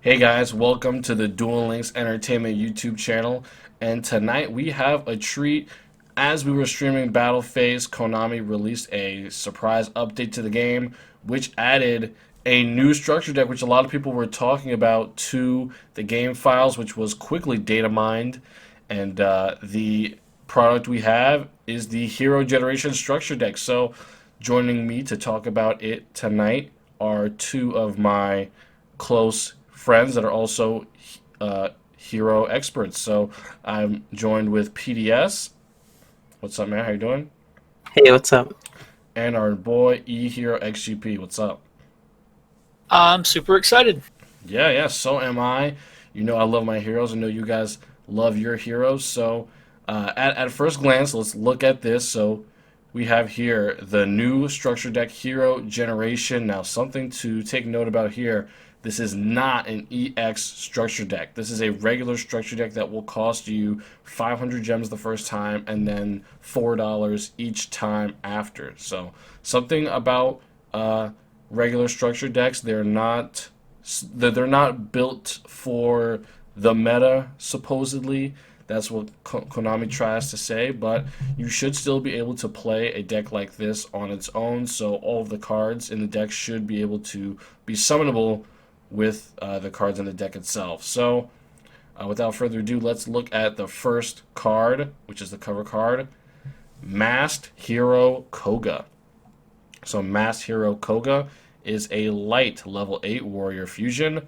Hey guys, welcome to the Duel Links Entertainment YouTube channel. And tonight we have a treat. As we were streaming Battle Phase, Konami released a surprise update to the game, which added a new structure deck, which a lot of people were talking about, to the game files, which was quickly data mined. And the product we have is the Hero Generation structure deck. So, joining me to talk about it tonight are two of my close friends that are also hero experts. So I'm joined with PDS. What's up, man? How you doing? Hey, what's up? And our boy eheroXGP. What's up? I'm super excited. Yeah, yeah. So am I. You know I love my heroes. I know you guys love your heroes. So at first glance, let's look at this. So we have here the new structure deck Hero Generation. Now, something to take note about here. This is not an EX structure deck. This is a regular structure deck that will cost you 500 gems the first time and then $4 each time after. So something about regular structure decks, they're not built for the meta, supposedly. That's what Konami tries to say, but you should still be able to play a deck like this on its own, so all of the cards in the deck should be able to be summonable with the cards in the deck itself. So, without further ado, let's look at the first card, which is the cover card, Masked Hero Koga. So, Masked Hero Koga is a light level 8 warrior fusion,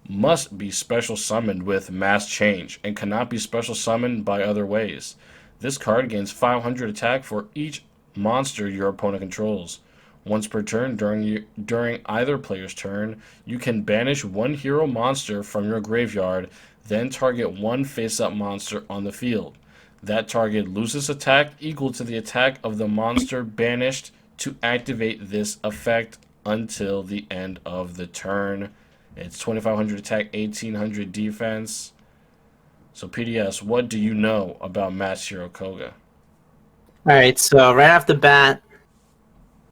must be special summoned with mass change, and cannot be special summoned by other ways. This card gains 500 attack for each monster your opponent controls. Once per turn during either player's turn, you can banish one hero monster from your graveyard, then target one face-up monster on the field. That target loses attack equal to the attack of the monster banished to activate this effect until the end of the turn. It's 2,500 attack, 1,800 defense. So PDS, what do you know about Masked Hero Koga? All right, so right off the bat,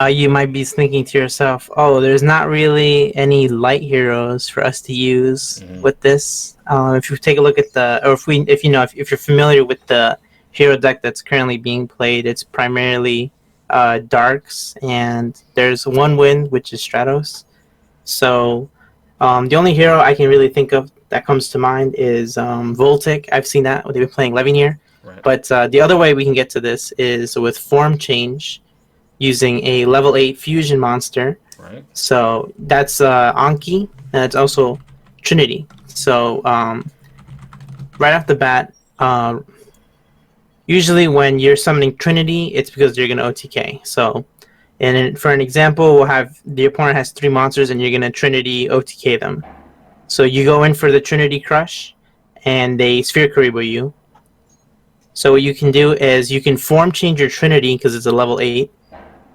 you might be thinking to yourself, "Oh, there's not really any light heroes for us to use Mm-hmm. with this." If you take a look at if you're familiar with the hero deck that's currently being played, it's primarily darks, and there's one win, which is Stratos. So, the only hero I can really think of that comes to mind is Voltic. I've seen that they've been playing Levinier, Right, but the other way we can get to this is with form change using a level 8 fusion monster. right. So that's Anki, and it's also Trinity. So right off the bat, usually when you're summoning Trinity, it's because you're going to OTK. So, for an example, we'll have the opponent has 3 monsters, and you're going to Trinity OTK them. So you go in for the Trinity Crush, and they Sphere Karibo you. So what you can do is you can form change your Trinity because it's a level 8.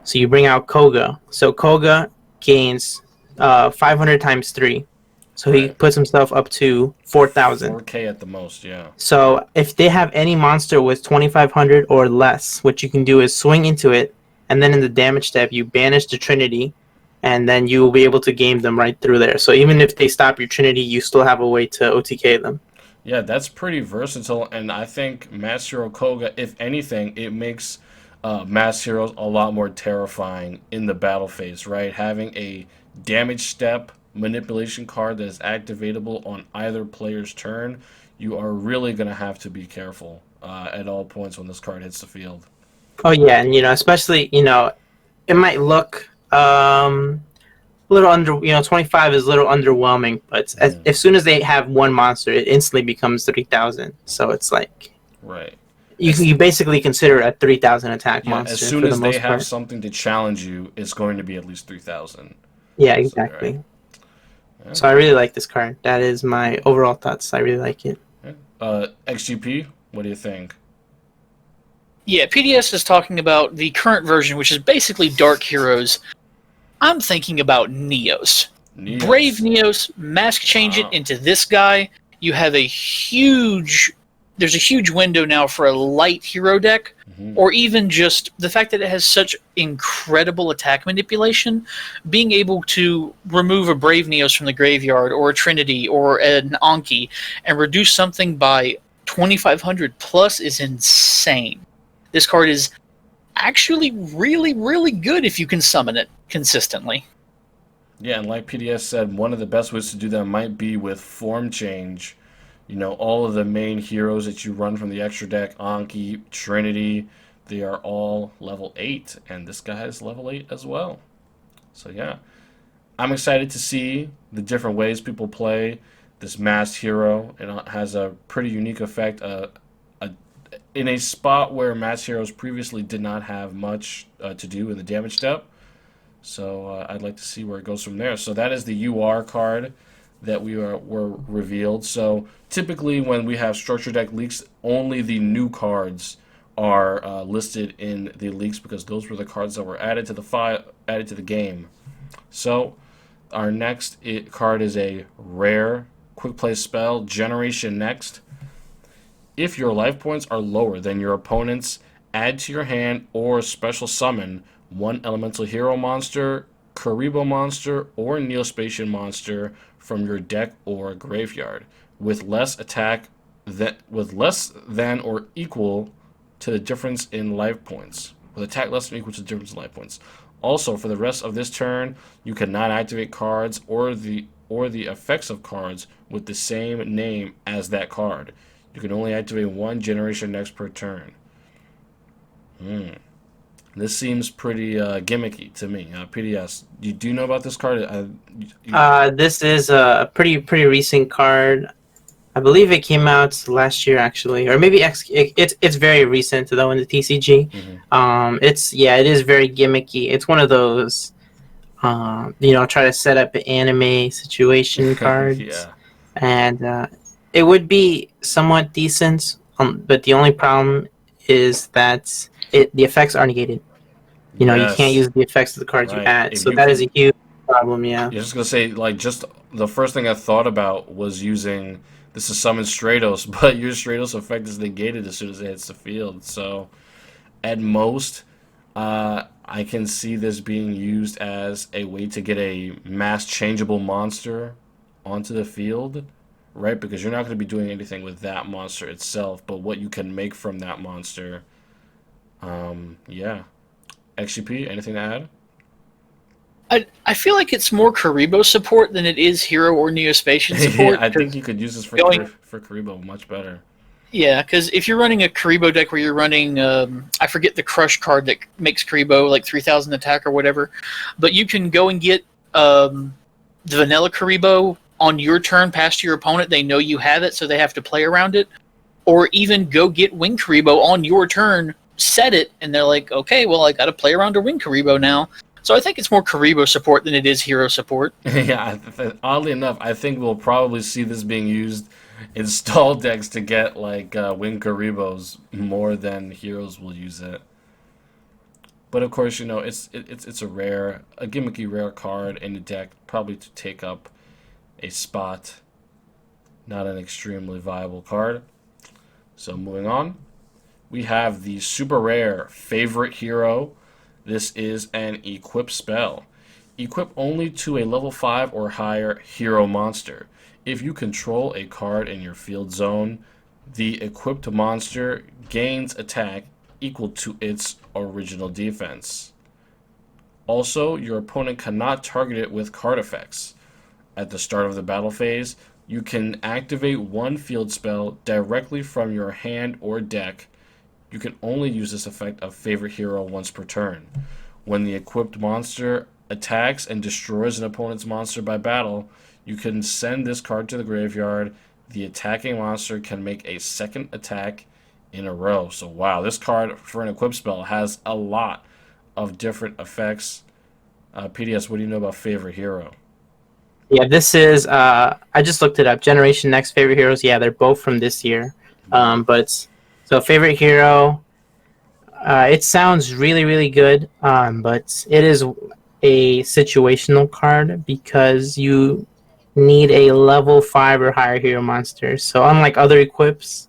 So you bring out Koga. So Koga gains 500 times 3. So he Right. puts himself up to 4,000. 4K at the most, yeah. So if they have any monster with 2,500 or less, what you can do is swing into it, and then in the damage step, you banish the Trinity, and then you will be able to game them right through there. So even if they stop your Trinity, you still have a way to OTK them. Yeah, that's pretty versatile, and I think Masked Hero Koga, if anything, it makes Masked Heroes a lot more terrifying in the battle phase, right? Having a damage step manipulation card that is activatable on either player's turn, you are really going to have to be careful at all points when this card hits the field. Oh yeah, and especially it might look a little 25 is a little underwhelming, but Mhm. as soon as they have one monster, it instantly becomes 3,000. So it's like Right. you basically consider it a 3,000 attack Yeah, as monster soon for the as they most have part. something to challenge you, it's going to be at least 3,000. Yeah, So, right. exactly. Yeah, So I really like this card. That is my overall thoughts. I really like it. yeah. XGP, what do you think? Yeah, PDS is talking about the current version, which is basically Dark Heroes. I'm thinking about Neos. Brave Neos. Neos, mask change it Wow. into this guy. You have a huge there's a huge window now for a light hero deck, or even just the fact that it has such incredible attack manipulation. Being able to remove a Brave Neos from the graveyard, or a Trinity, or an Anki, and reduce something by 2,500 plus is insane. This card is actually really, really good if you can summon it consistently. Yeah, and like PDS said, one of the best ways to do that might be with form change. You know, all of the main heroes that you run from the extra deck, Anki, Trinity, they are all level 8, and this guy is level 8 as well. So yeah, I'm excited to see the different ways people play this masked hero. It has a pretty unique effect in a spot where masked heroes previously did not have much to do in the damage step. So I'd like to see where it goes from there. So that is the UR card that were revealed. So typically when we have structure deck leaks, only the new cards are listed in the leaks, because those were the cards that were added to the game. So our next card is a rare quick play spell, Generation Next. If your life points are lower than your opponent's, add to your hand or special summon one elemental hero monster, Karibo monster, or Neospatian monster from your deck or graveyard with less than or equal to the difference in life points. With attack less than or equal to the difference in life points. Also, for the rest of this turn, you cannot activate cards or the effects of cards with the same name as that card. You can only activate one Generation Next per turn. This seems pretty gimmicky to me. PDS, do you know about this card? This is a pretty recent card. I believe it came out last year, actually, or maybe it's very recent though in the TCG. It is very gimmicky. It's one of those, try to set up an anime situation cards, Yeah. and it would be somewhat decent. But the only problem is that the effects are negated. You can't use the effects of the cards you add, so that is a huge problem. Yeah. You're just gonna say, like, just the first thing I thought about was using this to summon Stratos, but your Stratos effect is negated as soon as it hits the field. So at most, I can see this being used as a way to get a mass changeable monster onto the field, right? Because you're not going to be doing anything with that monster itself, but what you can make from that monster. Yeah. XGP, anything to add? I feel like it's more Karibo support than it is Hero or Neospatian support. Yeah, I think you could use this for Karibo much better. Yeah, because if you're running a Karibo deck where you're running, I forget the Crush card that makes Karibo like 3,000 attack or whatever, but you can go and get the vanilla Karibo on your turn past your opponent. They know you have it, so they have to play around it. Or even go get Wing Karibo on your turn, set it, and they're like, okay, well, I got to play around a Wing Karibo now. So I think it's more Karibo support than it is Hero support. Yeah, oddly enough, I think we'll probably see this being used in stall decks to get like Wing Karibos more than Heroes will use it. But of course, it's a gimmicky rare card in the deck, probably to take up a spot. Not an extremely viable card. So moving on, we have the super rare Favorite Hero. This is an equip spell. Equip only to a level 5 or higher hero monster. If you control a card in your field zone, the equipped monster gains attack equal to its original defense. Also, your opponent cannot target it with card effects. At the start of the battle phase, you can activate one field spell directly from your hand or deck. You can only use this effect of Favorite Hero once per turn. When the equipped monster attacks and destroys an opponent's monster by battle, you can send this card to the graveyard. The attacking monster can make a second attack in a row. So wow, this card for an equip spell has a lot of different effects. PDS, what do you know about Favorite Hero? Yeah, this is, I just looked it up. Generation Next Favorite Heroes, yeah, they're both from this year. So Favorite Hero, it sounds really, really good, but it is a situational card because you need a level 5 or higher hero monster. So unlike other equips,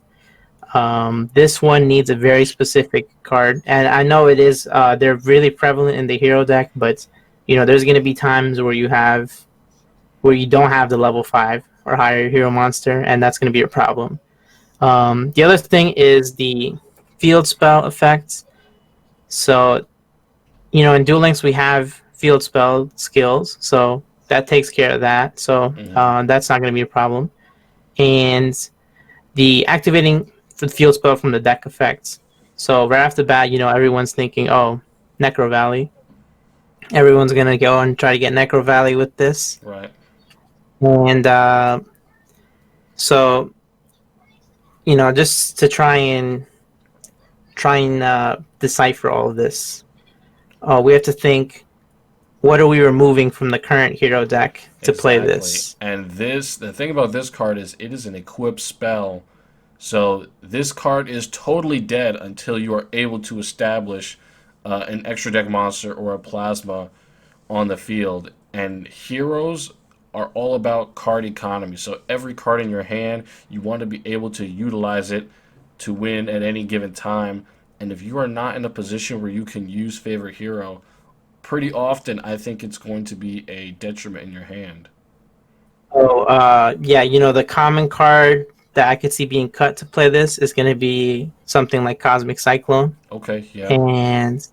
This one needs a very specific card, and I know it is. They're really prevalent in the hero deck, but there's going to be times where you don't have the level 5 or higher hero monster, and that's going to be a problem. The other thing is the field spell effects. So, in Duel Links we have field spell skills, so that takes care of that. So that's not going to be a problem. And the activating for the field spell from the deck effects. So right off the bat, everyone's thinking, oh, Necro Valley. Everyone's going to go and try to get Necro Valley with this. Right. And so, just to try and decipher all of this, we have to think, what are we removing from the current hero deck to play this? And the thing about this card is it is an equipped spell. So this card is totally dead until you are able to establish an extra deck monster or a plasma on the field. And heroes are all about card economy. So every card in your hand, you want to be able to utilize it to win at any given time. And if you are not in a position where you can use favorite hero, pretty often I think it's going to be a detriment in your hand. Oh, yeah, the common card that I could see being cut to play this is going to be something like Cosmic Cyclone. Okay, yeah. And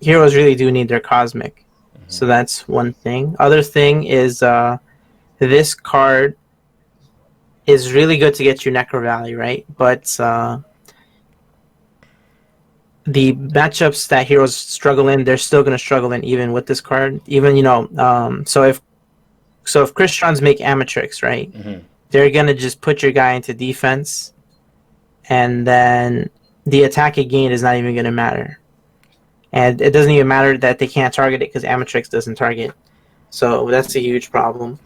heroes really do need their Cosmic. Mm-hmm. So that's one thing. Other thing is this card is really good to get you Necro Valley, right? But the matchups that heroes struggle in, they're still going to struggle in even with this card. Even, so if Christrons make Amatrix, right? Mm-hmm. They're going to just put your guy into defense, and then the attack again is not even going to matter. And it doesn't even matter that they can't target it because Amatrix doesn't target. So that's a huge problem.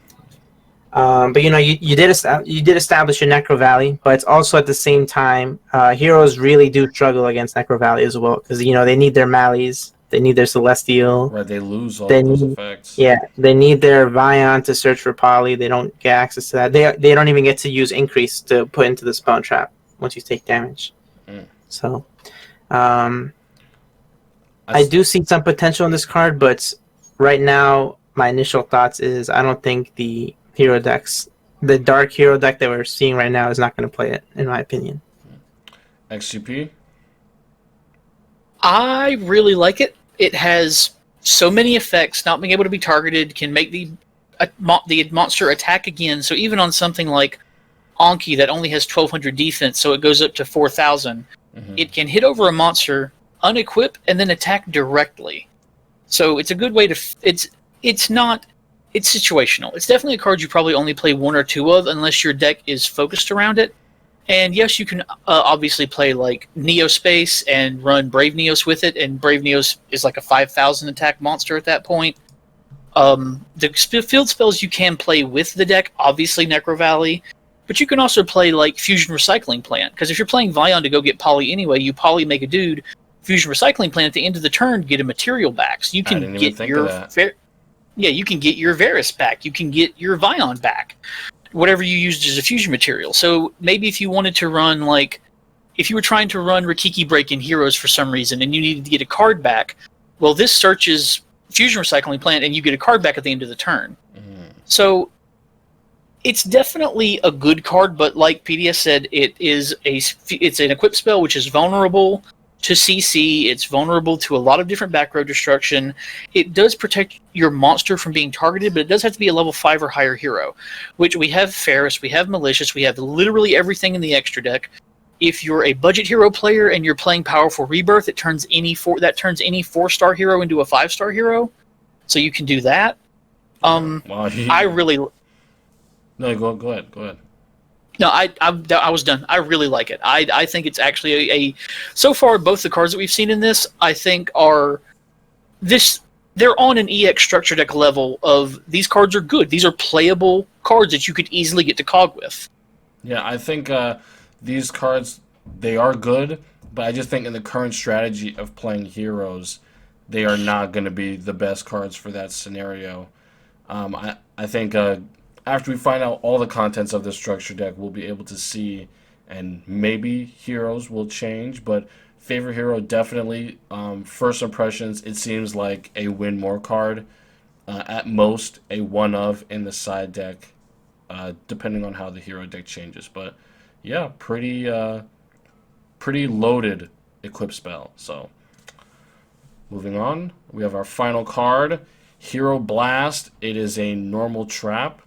But you did establish your Necro Valley, but it's also at the same time, heroes really do struggle against Necro Valley as well because they need their Malleys, they need their Celestial. Right, they lose all those effects. Yeah, they need their Vion to search for Poly. They don't get access to that. They don't even get to use Increase to put into the Spawn Trap once you take damage. So, I do see some potential in this card, but right now my initial thoughts is I don't think the hero decks, the dark hero deck that we're seeing right now, is not going to play it, in my opinion. XGP? I really like it. It has so many effects. Not being able to be targeted can make the monster attack again. So even on something like Anki that only has 1200 defense, so it goes up to 4000, it can hit over a monster, unequip, and then attack directly. So it's a good way to... It's situational. It's definitely a card you probably only play one or two of unless your deck is focused around it. And yes, you can obviously play like Neospace and run Brave Neos with it, and Brave Neos is like a 5000 attack monster at that point. The field spells you can play with the deck, obviously Necro Valley, but you can also play like Fusion Recycling Plant, because if you're playing Vion to go get Poly anyway, you Poly make a dude, Fusion Recycling Plant at the end of the turn, get a material back. So you can get you can get your Varus back, you can get your Vion back, whatever you used as a fusion material. So maybe if you wanted to run, like, if you were trying to run Rikiki Break in Heroes for some reason and you needed to get a card back, well, this searches Fusion Recycling Plant and you get a card back at the end of the turn. So it's definitely a good card, but like PDS said, it's an equipped spell which is vulnerable to CC. It's vulnerable to a lot of different back row destruction. It does protect your monster from being targeted, but it does have to be a level 5 or higher hero, which we have Ferris, we have Malicious, we have literally everything in the extra deck. If you're a budget hero player and you're playing Powerful Rebirth, it turns any 4-star hero into a 5-star hero, so you can do that. I really... No, go ahead. No, I was done. I really like it. I think it's actually a so far both the cards that we've seen in this, I think they're on an EX structure deck level of these cards are good. These are playable cards that you could easily get to Cog with. Yeah, I think these cards, they are good, but I just think in the current strategy of playing heroes, they are not going to be the best cards for that scenario. I think after we find out all the contents of this structure deck, we'll be able to see and maybe heroes will change, but favorite hero definitely. First impressions, it seems like a win more card, at most a one of in the side deck, depending on how the hero deck changes. But yeah, pretty loaded equip spell. So moving on, we have our final card, Hero Blast. It is a normal trap.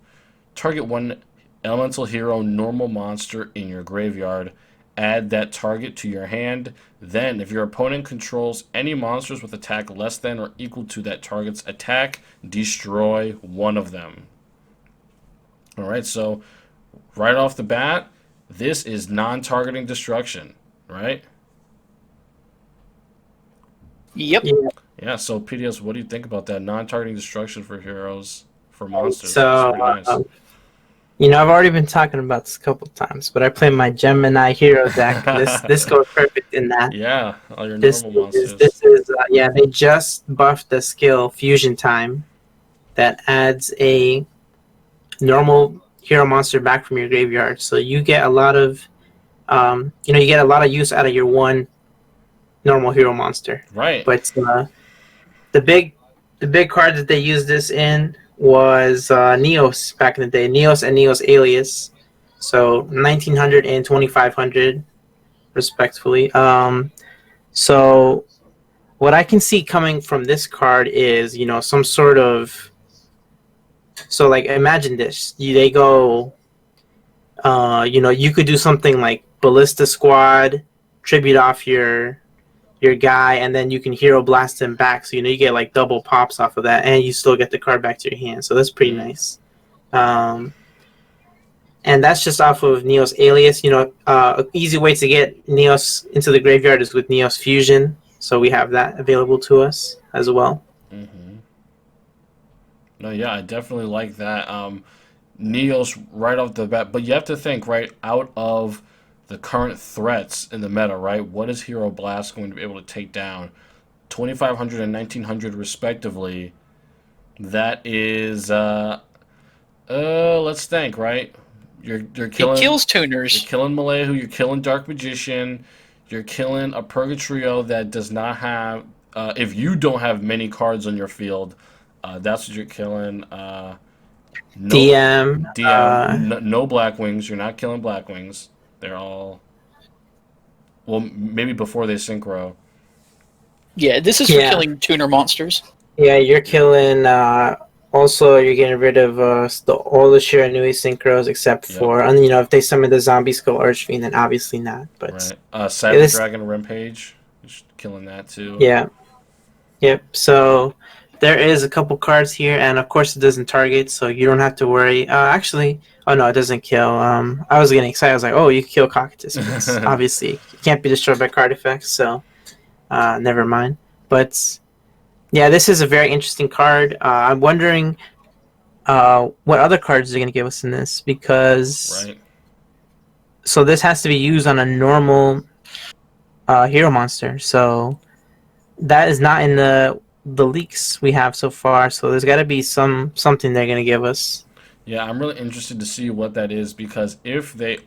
Target one elemental hero normal monster in your graveyard. Add that target to your hand. Then, if your opponent controls any monsters with attack less than or equal to that target's attack, destroy one of them. Alright, so right off the bat, this is non-targeting destruction, right? Yep. Yeah. Yeah, so PDS, what do you think about that? Non-targeting destruction for heroes, for monsters. So, It's pretty nice. I've already been talking about this a couple of times, but I play my Gemini hero deck. This goes perfect in that. Yeah, all your This normal monsters. they just buffed the skill Fusion Time that adds a normal hero monster back from your graveyard. So you get a lot of, you get a lot of use out of your one normal hero monster. Right. But the big card that they used this in was Neos back in the day. Neos and Neos Alias. So 1900 and 2500 respectively. So what I can see coming from this card is, some sort of, so like imagine this. They go, you could do something like Ballista Squad, tribute off your guy, and then you can hero blast him back. So you get like double pops off of that, and you still get the card back to your hand. So that's pretty nice. And that's just off of Neos Alias. An easy way to get Neos into the graveyard is with Neos Fusion. So we have that available to us as well. Mm-hmm. No, yeah, I definitely like that. Neos right off the bat, but you have to think right out of the current threats in the meta, right? What is Hero Blast going to be able to take down? 2500 and 1900 respectively. That is, let's think, right? You're killing. It kills tuners. You're killing Malehu. You're killing Dark Magician. You're killing a Purgatrio that does not have. If you don't have many cards on your field, that's what you're killing. No, DM. no Blackwings. You're not killing Blackwings. They're all. Well, maybe before they synchro. Yeah, this is for killing tuner monsters. Yeah, you're killing. Also, you're getting rid of all the Shiranui synchros except for, if they summon the Zombie Skull Archfiend, then obviously not. But right. Cyber Dragon Rampage, just killing that too. Yeah. Yep. So there is a couple cards here, and of course it doesn't target, so you don't have to worry. Oh no, it doesn't kill. I was getting excited. I was like, oh, you can kill Cocytus, but obviously it can't be destroyed by card effects, so never mind. But yeah, this is a very interesting card. I'm wondering what other cards they're going to give us in this, because so this has to be used on a normal hero monster. So that is not in the leaks we have so far. So there's got to be something they're going to give us. Yeah, I'm really interested to see what that is, because if they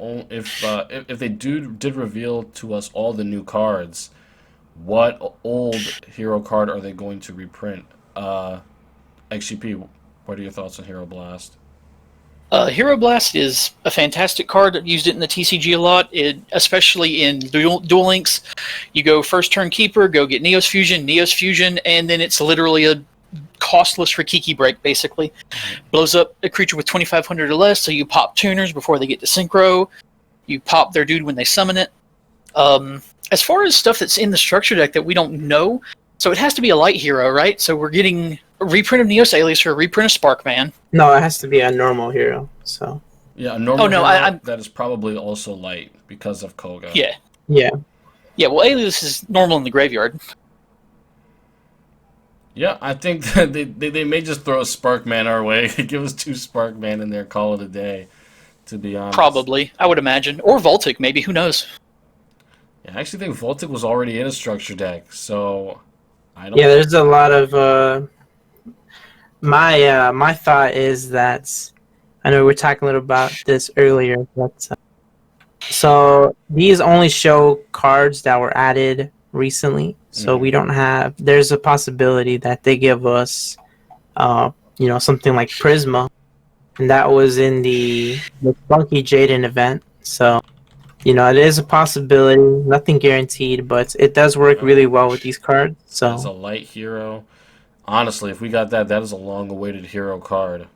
did reveal to us all the new cards, what old hero card are they going to reprint? XGP, what are your thoughts on Hero Blast? Hero Blast is a fantastic card. I've used it in the TCG a lot, especially in Duel Links. You go first turn Keeper, go get Neos Fusion, and then it's literally a costless Rikiki break, basically. Blows up a creature with 2500 or less, so you pop tuners before they get to synchro. You pop their dude when they summon it. As far as stuff that's in the structure deck that we don't know, so it has to be a light hero, right? So we're getting a reprint of Neos Alias or a reprint of Sparkman. No, it has to be a normal hero. So yeah, a normal hero that is probably also light because of Koga. Yeah. Yeah, well, Alias is normal in the graveyard. Yeah, I think that they may just throw a Sparkman our way. Give us 2 Sparkman in there, call it a day, to be honest. Probably, I would imagine. Or Voltic, maybe, who knows? Yeah, I actually think Voltic was already in a structure deck, so I don't. Yeah, there's a lot of. My thought is that, I know we were talking a little about this earlier, but So these only show cards that were added recently. So we don't have. There's a possibility that they give us, something like Prisma, and that was in the Funky Jaden event. So it is a possibility. Nothing guaranteed, but it does work really well with these cards. That's a So light hero. Honestly, if we got that, that is a long-awaited hero card.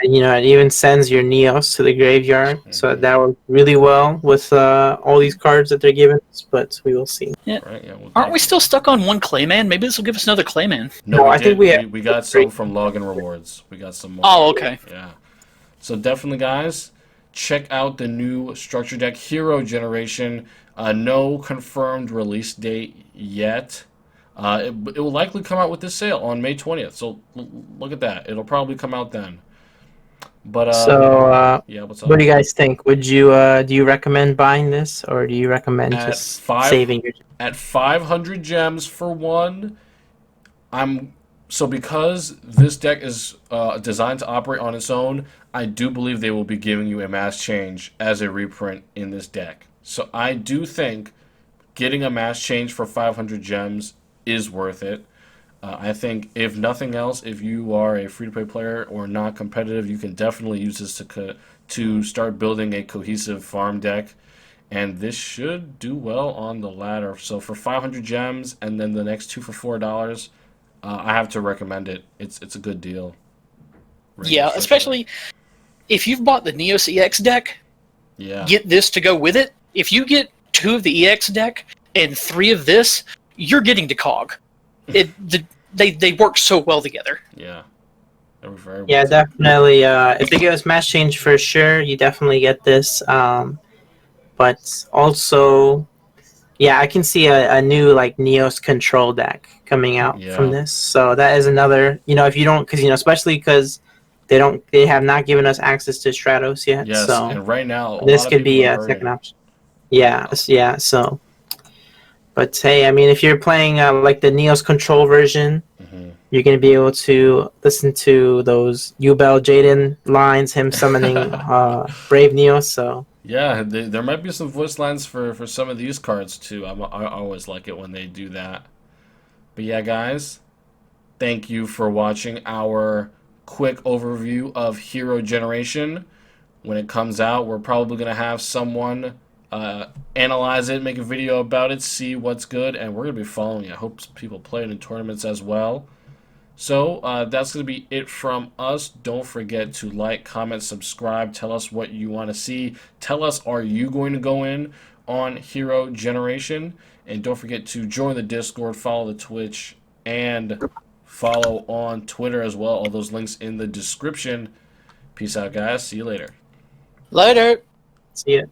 it even sends your Neos to the graveyard. So that works really well with all these cards that they're giving us. But we will see. Yeah. Right? Yeah. We'll Aren't we still stuck on one Clayman? Maybe this will give us another Clayman. No, No, we I think did. we We got some from login rewards. We got some more. Oh, okay. Yeah. So definitely, guys, check out the new structure deck hero generation. No confirmed release date yet. It will likely come out with this sale on May 20th. So look at that. It'll probably come out then. But yeah, what's up? what do you guys think? Would you do you recommend buying this, or do you recommend At just five saving your? at 500 gems for one, because this deck is designed to operate on its own. I do believe they will be giving you a mass change as a reprint in this deck. So I do think getting a mass change for 500 gems is worth it. I think if nothing else, if you are a free-to-play player or not competitive, you can definitely use this to start building a cohesive farm deck. And this should do well on the ladder. So for 500 gems and then the next two for $4, I have to recommend it. It's a good deal. Yeah, especially if you've bought the Neos EX deck, Yeah. get this to go with it. If you get 2 of the EX deck and 3 of this, you're getting to Cog. They work so well together. Yeah. They were very Yeah, well done. definitely. If they give us mass change for sure, you definitely get this. But also, yeah, I can see a new like Neos control deck coming out from Yeah. this. So that is another. If you don't, because especially because they have not given us access to Stratos yet. Yes, So and right now a this lot of could people be are a second hurting. option. Yeah, yeah. So, but hey, I mean, if you're playing like the Neos control version, Hmm. you're gonna be able to listen to those Ubel Jaden lines, him summoning Brave Neos. So Yeah, there might be some voice lines for some of these cards too. I always like it when they do that. But yeah, guys, thank you for watching our quick overview of Hero Generation. When it comes out, we're probably going to have someone analyze it, make a video about it, see what's good, and we're going to be following it. I hope people play it in tournaments as well. So that's going to be it from us. Don't forget to like, comment, subscribe. Tell us what you want to see. Tell us, are you going to go in on Hero Generation? And don't forget to join the Discord, follow the Twitch, and follow on Twitter as well. All those links in the description. Peace out, guys. See you later. Later. see ya.